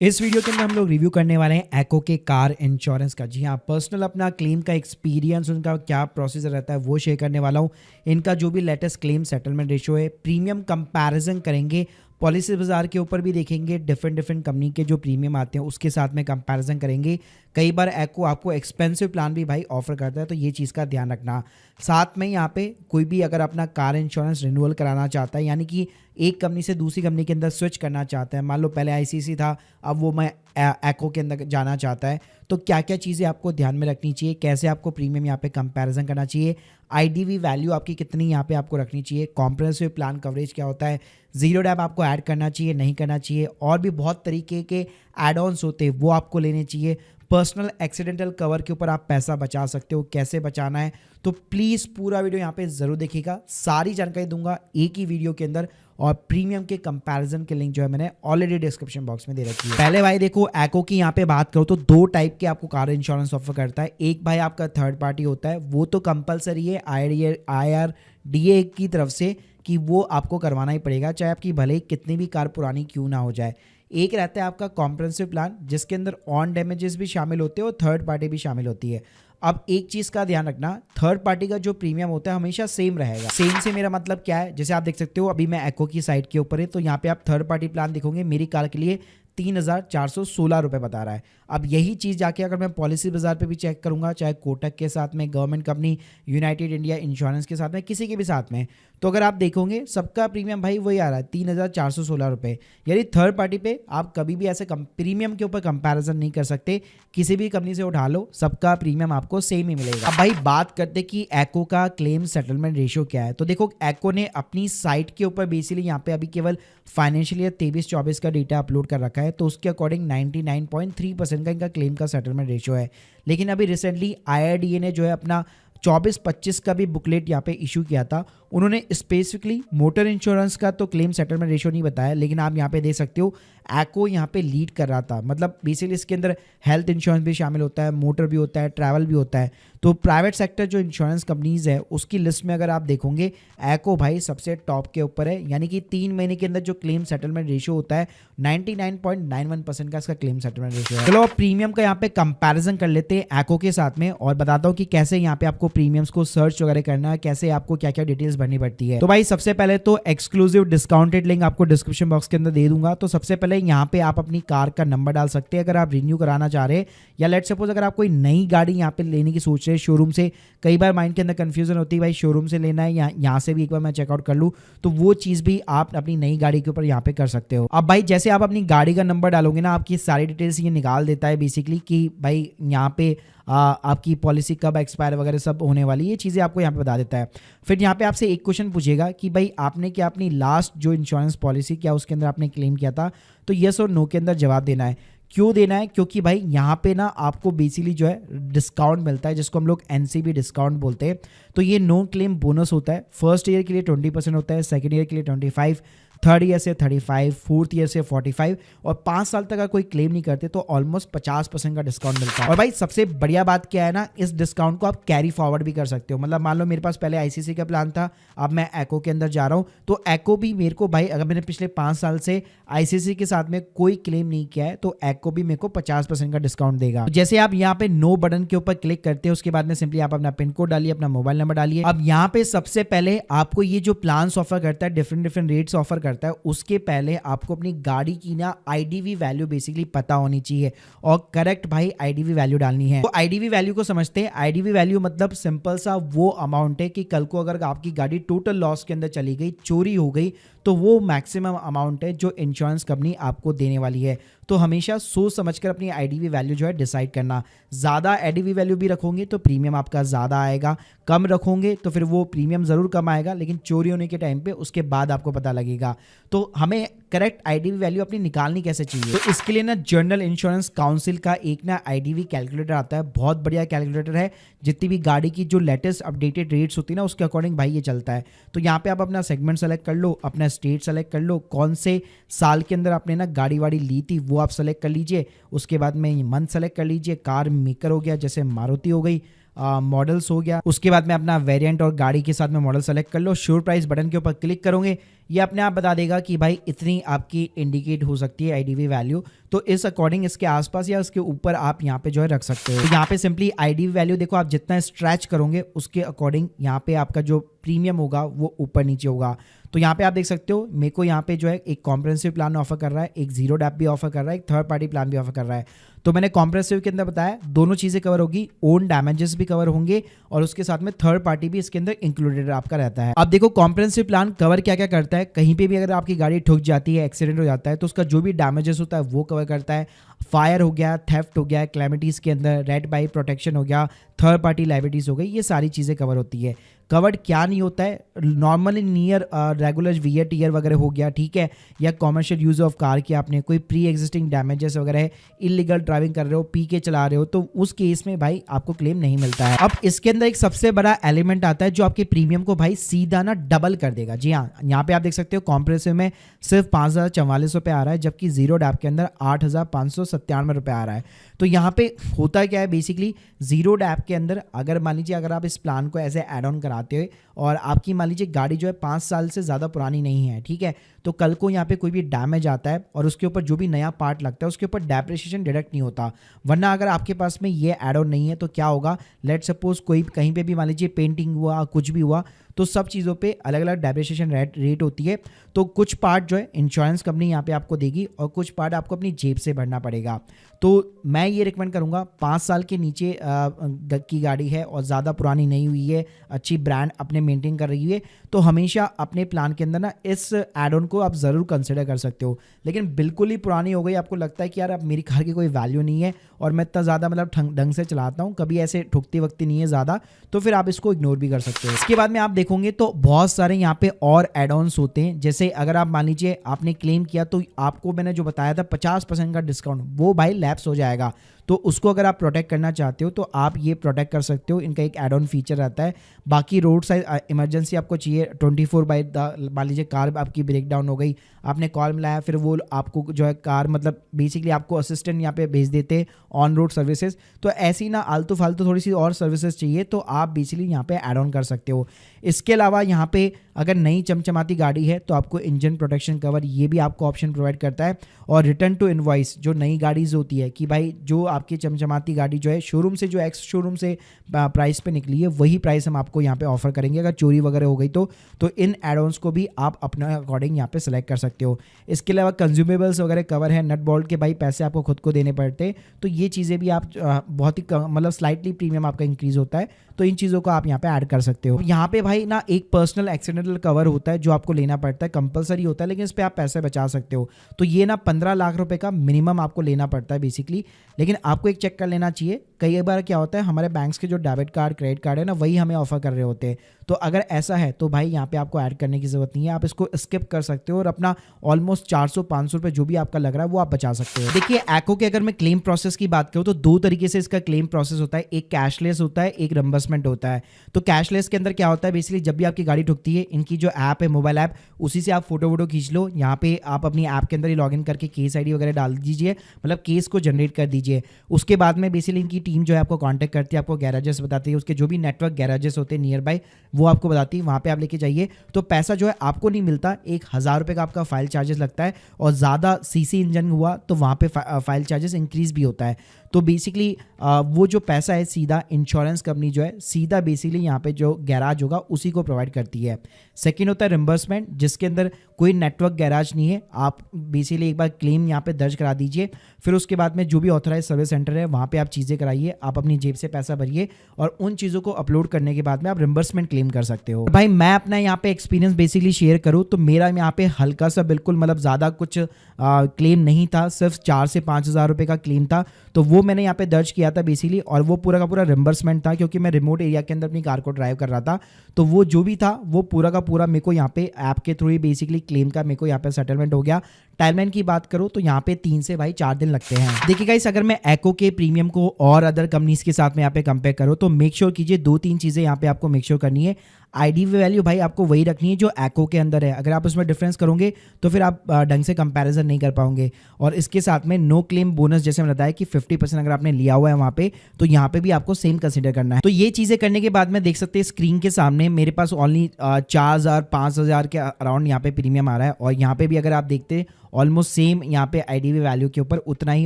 इस वीडियो के अंदर हम लोग रिव्यू करने वाले हैं एको के कार इंश्योरेंस का। जी हाँ, पर्सनल अपना क्लेम का एक्सपीरियंस, उनका क्या प्रोसीजर रहता है वो शेयर करने वाला हूँ। इनका जो भी लेटेस्ट क्लेम सेटलमेंट रेशियो है, प्रीमियम कंपैरिजन करेंगे, पॉलिसी बाजार के ऊपर भी देखेंगे, डिफरेंट कंपनी के जो प्रीमियम आते हैं उसके साथ में कंपैरिजन करेंगे। कई बार एको आपको एक्सपेंसिव प्लान भी भाई ऑफर करता है, तो ये चीज़ का ध्यान रखना। साथ में यहाँ पे कोई भी अगर अपना कार इंश्योरेंस रिन्यूअल कराना चाहता है, यानी कि एक कंपनी से दूसरी कंपनी के अंदर स्विच करना चाहता है, मान लो पहले आईसीसी था, अब वो मैं एको के अंदर जाना चाहता है, तो क्या क्या चीज़ें आपको ध्यान में रखनी चाहिए, कैसे आपको प्रीमियम यहाँ पे कंपैरिजन करना चाहिए, आईडीवी वैल्यू आपकी कितनी यहाँ पे आपको रखनी चाहिए, कॉम्प्रिहेंसिव प्लान कवरेज क्या होता है, जीरो डैप आपको ऐड करना चाहिए नहीं करना चाहिए, और भी बहुत तरीके के एड ऑन्स होते हैं वो आपको लेने चाहिए। पर्सनल एक्सीडेंटल कवर के ऊपर आप पैसा बचा सकते हो, कैसे बचाना है, तो प्लीज़ पूरा वीडियो यहाँ पे ज़रूर देखिएगा। सारी जानकारी दूंगा एक ही वीडियो के अंदर, और प्रीमियम के कंपैरिजन के लिंक जो है मैंने ऑलरेडी डिस्क्रिप्शन बॉक्स में दे रखी है। पहले भाई देखो, एको की यहाँ पे बात करो तो दो टाइप के आपको कार इंश्योरेंस ऑफर करता है। एक भाई आपका थर्ड पार्टी होता है, वो तो कंपलसरी है IRDA की तरफ से कि वो आपको करवाना ही पड़ेगा, चाहे आपकी भले ही कितनी भी कार पुरानी क्यों ना हो जाए। एक रहता है आपका कॉम्प्रिहेंसिव प्लान, जिसके अंदर ऑन डैमेजेस भी शामिल होते हैं और थर्ड पार्टी भी शामिल होती है। अब एक चीज़ का ध्यान रखना, थर्ड पार्टी का जो प्रीमियम होता है हमेशा सेम रहेगा। सेम से मेरा मतलब क्या है, जैसे आप देख सकते हो अभी मैं एको की साइट के ऊपर है, तो यहाँ पे आप थर्ड पार्टी प्लान देखोगे, मेरी कार के लिए 3,416 रुपये बता रहा है। अब यही चीज़ जाके अगर मैं पॉलिसी बाजार पे भी चेक करूंगा, चाहे कोटक के साथ में, government company, United India insurance के साथ में, किसी के भी साथ में, तो अगर आप देखोगे सबका प्रीमियम भाई वही आ रहा है 3,416 रुपये। यानी थर्ड पार्टी पे आप कभी भी ऐसे प्रीमियम के ऊपर कंपैरिजन नहीं कर सकते, किसी भी कंपनी से उठा लो, सबका प्रीमियम आपको सेम ही मिलेगा। अब भाई बात करते कि एको का क्लेम सेटलमेंट रेशियो क्या है, तो देखो एको ने अपनी साइट के ऊपर बेसिकली यहाँ पे अभी केवल फाइनेंशियल ईयर 23-24 का डेटा अपलोड कर रखा है, तो उसके अकॉर्डिंग 99.3% का इनका क्लेम का सेटलमेंट रेशियो है। लेकिन अभी रिसेंटली IRDA ने जो है अपना 24-25 का भी बुकलेट यहाँ पे इशू किया था। उन्होंने स्पेसिफिकली मोटर इंश्योरेंस का तो क्लेम सेटलमेंट रेशियो नहीं बताया, लेकिन आप यहाँ पे देख सकते हो एको यहाँ पे लीड कर रहा था। मतलब बेसिकली इसके अंदर हेल्थ इंश्योरेंस भी शामिल होता है, मोटर भी होता है, ट्रैवल भी होता है। तो प्राइवेट सेक्टर जो इंश्योरेंस कंपनीज है उसकी लिस्ट में अगर आप देखोगे, एको भाई सबसे टॉप के ऊपर है। यानी कि 3 महीने के अंदर जो क्लेम सेटलमेंट रेशियो होता है 99.91% का इसका क्लेम सेटलमेंट रेशियो है। चलो अब प्रीमियम का यहाँ पे कंपैरिजन कर लेते हैं एको के साथ में, और बताता हूँ कि कैसे यहाँ पे आपको प्रीमियम्स को सर्च वगैरह करना है, कैसे आपको क्या क्या डिटेल्स भरनी पड़ती है। तो भाई सबसे पहले तो एक्सक्लूसिव डिस्काउंटेड लिंक आपको डिस्क्रिप्शन बॉक्स के अंदर दे दूंगा। तो सबसे पहले यहाँ पे आप अपनी कार का नंबर डाल सकते हैं अगर आप रिन्यू कराना चाह रहे हैं, या लेट सपोज अगर आप कोई नई गाड़ी यहाँ पे लेने की सोच रहे हैं शोरूम से। कई बार माइंड के अंदर कंफ्यूजन होती है भाई शोरूम से लेना है या यहाँ से भी एक बार मैं चेकआउट कर लूँ, तो वो चीज़ भी आप अपनी नई गाड़ी के ऊपर यहाँ पे कर सकते हो। अब भाई जैसे आप अपनी गाड़ी का नंबर डालोगे ना, आपकी सारी डिटेल्स ये निकाल देता है बेसिकली कि भाई यहाँ पे आपकी पॉलिसी कब एक्सपायर वगैरह सब होने वाली, ये चीज़ें आपको यहाँ पे बता देता है। फिर यहाँ पे आपसे एक क्वेश्चन पूछेगा कि भाई आपने क्या अपनी लास्ट जो इंश्योरेंस पॉलिसी क्या उसके अंदर आपने क्लेम किया था, तो येस और नो के अंदर जवाब देना है। क्यों देना है, क्योंकि भाई यहाँ पे ना आपको बेसिकली जो है डिस्काउंट मिलता है, जिसको हम लोग NCB डिस्काउंट बोलते हैं। तो ये नो क्लेम बोनस होता है। फर्स्ट ईयर के लिए 20% होता है, सेकेंड ईयर के लिए 25%, थर्ड ईयर से 35%, फोर्थ ईयर से 45%, और 5 साल तक अगर कोई क्लेम नहीं करते तो ऑलमोस्ट 50% का डिस्काउंट मिलता है। और भाई सबसे बढ़िया बात क्या है ना, इस डिस्काउंट को आप कैरी फॉरवर्ड भी कर सकते हो। मतलब मान लो मेरे पास पहले ICC का प्लान था, अब मैं एको के अंदर जा रहा हूँ, तो एको भी मेरे को भाई अगर मैंने पिछले 5 साल से ICC के साथ में कोई क्लेम नहीं किया है, तो एको भी मेरे को 50% का डिस्काउंट देगा। तो जैसे आप यहाँ पे नो बटन के ऊपर क्लिक करते हैं, उसके बाद में सिंपली आप अपना पिन कोड डालिए, अपना मोबाइल नंबर डालिए। अब यहाँ पे सबसे पहले आपको ये जो प्लान ऑफर करता है, डिफरेंट रेट्स ऑफर करता है, उसके पहले आपको अपनी गाड़ी की ना IDV वैल्यू बेसिकली पता होनी चाहिए, और करेक्ट भाई IDV वैल्यू डालनी है। तो IDV वैल्यू को समझते हैं। IDV वैल्यू मतलब सिंपल सा वो अमाउंट है कि कल को अगर आपकी गाड़ी टोटल लॉस के अंदर चली गई, चोरी हो गई, तो वो मैक्सिमम अमाउंट है जो इंश्योरेंस कंपनी आपको देने वाली है। तो हमेशा सोच समझकर अपनी IDV वैल्यू जो है डिसाइड करना। ज़्यादा IDV वैल्यू भी रखोगे तो प्रीमियम आपका ज़्यादा आएगा, कम रखोगे तो फिर वो प्रीमियम ज़रूर कम आएगा, लेकिन चोरी होने के टाइम पे उसके बाद आपको पता लगेगा। तो हमें करेक्ट IDV वैल्यू अपनी निकालनी कैसे चाहिए, तो इसके लिए ना जनरल इंश्योरेंस काउंसिल का एक ना IDV कैलकुलेटर आता है, बहुत बढ़िया कैलकुलेटर है। जितनी भी गाड़ी की जो लेटेस्ट अपडेटेड रेट्स होती है ना, उसके अकॉर्डिंग भाई ये चलता है। तो यहाँ पे आप अपना सेगमेंट सेलेक्ट कर लो, अपना स्टेट सेलेक्ट कर लो, कौन से साल के अंदर आपने ना गाड़ी वाड़ी ली थी वो आप सेलेक्ट कर लीजिए। उसके बाद में मंथ सेलेक्ट कर लीजिए, कार मेकर हो गया जैसे मारुति हो गई, मॉडल्स हो गया। उसके बाद में अपना वेरिएंट और गाड़ी के साथ में मॉडल सेलेक्ट कर लो, श्योर प्राइस बटन के ऊपर क्लिक करोगे, ये अपने आप बता देगा कि भाई इतनी आपकी इंडिकेट हो सकती है आईडीवी वैल्यू। तो इस अकॉर्डिंग इसके आसपास या उसके ऊपर आप यहाँ पे जो है रख सकते हो। तो यहाँ पे सिंपली आईडीवी वैल्यू देखो, आप जितना स्ट्रेच करोगे उसके अकॉर्डिंग यहाँ पे आपका जो प्रीमियम होगा वो ऊपर नीचे होगा। तो यहाँ पे आप देख सकते हो मेरे को यहाँ पे जो है एक कॉम्प्रिहेंसिव प्लान ऑफर कर रहा है, एक जीरो डैप भी ऑफर कर रहा है, एक थर्ड पार्टी प्लान भी ऑफर कर रहा है। तो मैंने कॉम्प्रिहेंसिव के अंदर बताया दोनों चीज़ें कवर होगी, ओन डैमेजेस भी कवर होंगे और उसके साथ में थर्ड पार्टी भी इसके अंदर इंक्लूडेड आपका रहता है। अब देखो कॉम्प्रिहेंसिव प्लान कवर क्या क्या करता है, कहीं पे भी अगर आपकी गाड़ी ठुक जाती है, एक्सीडेंट हो जाता है, तो उसका जो भी डैमेजेस होता है वो कवर करता है। फायर हो गया, थेफ्ट हो गया, क्लैमिटीज़ के अंदर रेड बाई प्रोटेक्शन हो गया, थर्ड पार्टी लाइबिलिटीज़ हो गई, ये सारी चीज़ें कवर होती है। कवर्ड क्या नहीं होता है, normally near regular wear tear वगैरह हो गया, ठीक है, या कॉमर्शियल यूज ऑफ कार की आपने कोई प्री एग्जिस्टिंग डैमेजेस वगैरह है, इलीगल ड्राइविंग कर रहे हो, पी के चला रहे हो, तो उस केस में भाई आपको क्लेम नहीं मिलता है। अब इसके अंदर एक सबसे बड़ा एलिमेंट आता है जो आपके प्रीमियम को भाई सीधा ना डबल कर देगा। जी हाँ, यहाँ पे आप देख सकते हो कॉम्प्रिहेंसिव में सिर्फ 5,044 रुपये आ रहा है, जबकि जीरो डैप के अंदर 8,597 रुपये आ रहा है। तो यहाँ पे होता क्या है, बेसिकली जीरो डैप के अंदर अगर मान लीजिए अगर आप इस प्लान को ऐसे ऐड ऑन कराते हो और आपकी मान लीजिए गाड़ी जो है 5 साल से ज़्यादा पुरानी नहीं है, ठीक है, तो कल को यहाँ पे कोई भी डैमेज आता है और उसके ऊपर जो भी नया पार्ट लगता है उसके ऊपर डेप्रिसिएशन डिडक्ट नहीं होता। वरना अगर आपके पास में ये ऐड ऑन नहीं है तो क्या होगा, लेट सपोज कोई कहीं पे भी मान लीजिए पेंटिंग हुआ, कुछ भी हुआ, तो सब चीज़ों पे अलग अलग डेप्रिसिएशन रेट होती है। तो कुछ पार्ट जो है इंश्योरेंस कंपनी यहाँ पे आपको देगी और कुछ पार्ट आपको अपनी जेब से भरना पड़ेगा। तो मैं ये रिकमेंड करूँगा 5 साल के नीचे की गाड़ी है और ज़्यादा पुरानी नहीं हुई है, अच्छी ब्रांड अपने मेंटेन कर रही है, तो हमेशा अपने प्लान के अंदर ना इस एड ऑन को आप ज़रूर कंसिडर कर सकते हो। लेकिन बिल्कुल ही पुरानी हो गई, आपको लगता है कि यार अब मेरी कार की कोई वैल्यू नहीं है और मैं इतना ज़्यादा मतलब ढंग से चलाता हूँ, कभी ऐसे ठुकती वक्ती नहीं है ज़्यादा, तो फिर आप इसको इग्नोर भी कर सकते हो। इसके बाद में आप देखोगे तो बहुत सारे यहाँ पे और एड ऑन्स होते हैं। जैसे अगर आप मान लीजिए आपने क्लेम किया तो आपको मैंने जो बताया था 50% का डिस्काउंट, वो भाई लैप्स हो जाएगा। तो उसको अगर आप प्रोटेक्ट करना चाहते हो तो आप ये प्रोटेक्ट कर सकते हो, इनका एक एड ऑन फीचर रहता है। बाकी रोड साइड इमरजेंसी आपको चाहिए 24/7, मान लीजिए कार आपकी ब्रेक डाउन हो गई, आपने कॉल मिलाया, फिर वो आपको जो है कार मतलब बेसिकली आपको असिस्टेंट यहाँ पे भेज देते ऑन रोड सर्विसेज। तो ऐसी ना आलतू फालतू थोड़ी सी और सर्विसेज चाहिए तो आप बेसिकली यहाँ पे ऐड ऑन कर सकते हो। इसके अलावा यहाँ पे अगर नई चमचमाती गाड़ी है तो आपको इंजन प्रोटेक्शन कवर ये भी आपको ऑप्शन प्रोवाइड करता है। और रिटर्न टू इनवॉइस जो नई गाड़ीज होती है कि भाई जो आपकी चमचमाती गाड़ी जो है शोरूम से जो एक्स शोरूम से प्राइस पे निकली है वही प्राइस हम आपको यहाँ पे ऑफर करेंगे। अगर चोरी वगैरह हो गई तो इन एड-ऑन्स को भी आप अपने अकॉर्डिंग यहाँ पे सेलेक्ट कर सकते हो। इसके अलावा कंज्यूमेबल्स वगैरह कवर है, नट बोल्ट के भाई पैसे आपको खुद को देने पड़ते हैं, तो ये चीज़ें भी आप बहुत ही मतलब स्लाइटली प्रीमियम आपका इंक्रीज होता है, तो इन चीज़ों को आप यहाँ पे ऐड कर सकते हो। यहाँ पे भाई ना एक पर्सनल एक्सीडेंटल कवर होता है जो आपको लेना पड़ता है, कंपलसरी होता है, लेकिन इस पर आप पैसे बचा सकते हो। तो ये ना 15 लाख रुपए का मिनिमम आपको लेना पड़ता है बेसिकली। लेकिन आपको एक चेक कर लेना चाहिए, कई बार क्या होता है हमारे बैंक्स के जो डेबिट कार्ड क्रेडिट कार्ड है ना वही हमें ऑफर कर रहे होते हैं। तो अगर ऐसा है तो भाई यहाँ पे आपको ऐड करने की ज़रूरत नहीं है, आप इसको स्किप कर सकते हो और अपना ऑलमोस्ट 400-500 रुपये जो भी आपका लग रहा है वो आप बचा सकते हो। देखिए एको के अगर मैं क्लेम प्रोसेस की बात करूँ तो 2 तरीके से इसका क्लेम प्रोसेस होता है, एक कैशलेस होता है, एक रिम्बर्समेंट होता है। तो कैशलेस के अंदर क्या होता है, बेसिकली जब भी आपकी गाड़ी ठुकती है इनकी जो ऐप है मोबाइल ऐप, उसी से आप फोटो खींच लो, यहाँ पे आप अपनी ऐप के अंदर ही लॉगिन करके केस आईडी वगैरह डाल दीजिए, मतलब केस को जनरेट कर दीजिए। उसके बाद में बेसिकली इनकी टीम जो है आपको कांटेक्ट करती है, आपको गैराजेस बताती है, उसके जो भी नेटवर्क गैराजेस होते हैं नियर बाय वो आपको बताती है, वहाँ पे आप लेके जाइए। तो पैसा जो है आपको नहीं मिलता, 1,000 रुपये का आपका फाइल चार्जेस लगता है और ज़्यादा सीसी इंजन हुआ तो वहाँ पे फाइल चार्जेस इंक्रीज भी होता है। तो बेसिकली वो जो पैसा है सीधा इंश्योरेंस कंपनी जो है सीधा बेसिकली यहाँ पे जो गैराज होगा उसी को प्रोवाइड करती है। सेकंड होता है रिम्बर्समेंट, जिसके अंदर कोई नेटवर्क गैराज नहीं है, आप बेसिकली एक बार क्लेम यहाँ पे दर्ज करा दीजिए, फिर उसके बाद में जो भी ऑथराइज सर्विस सेंटर है वहाँ पे आप चीज़ें कराइए, आप अपनी जेब से पैसा भरिए और उन चीज़ों को अपलोड करने के बाद में आप रिम्बर्समेंट क्लेम कर सकते हो। भाई मैं अपना यहाँ पे एक्सपीरियंस बेसिकली शेयर करूँ तो मेरा यहाँ पे हल्का सा बिल्कुल मतलब ज़्यादा कुछ क्लेम नहीं था, सिर्फ 4 से 5 हज़ार रुपये का क्लेम था, तो वो मैंने यहाँ पे दर्ज किया था बेसिकली, और वो पूरा का पूरा रिम्बर्समेंट था क्योंकि मैं रिमोट एरिया के अंदर अपनी कार को ड्राइव कर रहा था। तो वो जो भी था वो पूरा का पूरा मेरे को यहाँ पे ऐप के थ्रू ही बेसिकली क्लेम का मेरे को यहाँ पे सेटलमेंट हो गया। टाइमलाइन की बात करो तो यहाँ पे 3 से भाई 4 दिन लगते हैं। देखिए गाइस, अगर मैं एको के प्रीमियम को और अदर कंपनीज के साथ में यहाँ पे कंपेयर करूँ तो मेक श्योर कीजिए 2-3 चीज़ें यहाँ पे आपको मेक श्योर करनी है। आईडीवी वैल्यू भाई आपको वही रखनी है जो एको के अंदर है। अगर आप उसमें डिफरेंस करोगे तो फिर आप ढंग से कंपैरिजन नहीं कर पाओगे। और इसके साथ में नो क्लेम बोनस, जैसे मैंने बताया कि 50% अगर आपने लिया हुआ है वहाँ पे, तो यहाँ पे भी आपको सेम कंसिडर करना है। तो ये चीज़ें करने के बाद में देख सकते हैं स्क्रीन के सामने मेरे पास ओनली 4,000-5,000 के अराउंड यहाँ पे प्रीमियम आ रहा है। और यहाँ पे भी अगर आप देखते हैं ऑलमोस्ट सेम यहाँ पे आईडीवी वैल्यू के ऊपर उतना ही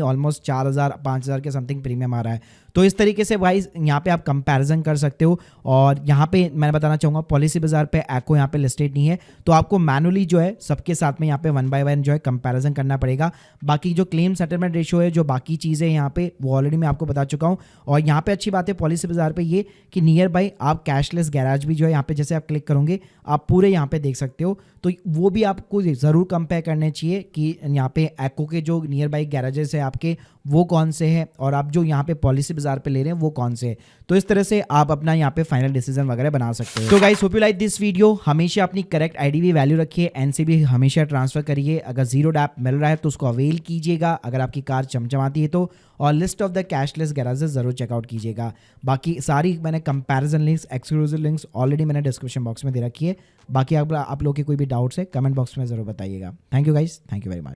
ऑलमोस्ट 4,000-5,000 के समथिंग प्रीमियम आ रहा है। तो इस तरीके से भाई यहाँ पे आप कंपैरिजन कर सकते हो। और यहाँ पे मैं बताना चाहूँगा पॉलिसी बाजार पे एको यहाँ पे लिस्टेड नहीं है, तो आपको मैनुअली जो है सबके साथ में यहाँ पे 1 बाय 1 जो है कंपैरिजन करना पड़ेगा। बाकी जो क्लेम सेटलमेंट रेशियो है, जो बाकी चीज़ें यहाँ पे वो ऑलरेडी मैं आपको बता चुका हूँ। और यहाँ पे अच्छी बात है पॉलिसी बाजार पे ये कि नियर बाई आप कैशलेस गैराज भी जो है यहाँ पे जैसे आप क्लिक करोगे आप पूरे यहाँ पे देख सकते हो। तो वो भी आपको ज़रूर कंपेयर करने चाहिए कि यहाँ पे एको के जो नियर बाई गैराजेस है आपके वो कौन से हैं और आप जो यहाँ पे पॉलिसी बाजार पे ले रहे हैं वो कौन से हैं। तो इस तरह से आप अपना यहाँ पे फाइनल डिसीजन वगैरह बना सकते हो। तो guys hope you like this video. हमेशा अपनी करेक्ट आईडीवी वैल्यू रखिए, एनसीबी हमेशा ट्रांसफर करिए। अगर जीरो डैप मिल रहा है तो उसको अवेल कीजिएगा अगर आपकी कार चमचमाती है तो। और list of the cashless garages जरूर चेकआउट कीजिएगा। बाकी सारी मैंने comparison links, exclusive links already मैंने डिस्क्रिप्शन बॉक्स में दे रखी है। बाकी आप लोगों के कोई भी डाउट्स है कमेंट बॉक्स में जरूर बताइएगा। Thank you guys, thank you very much.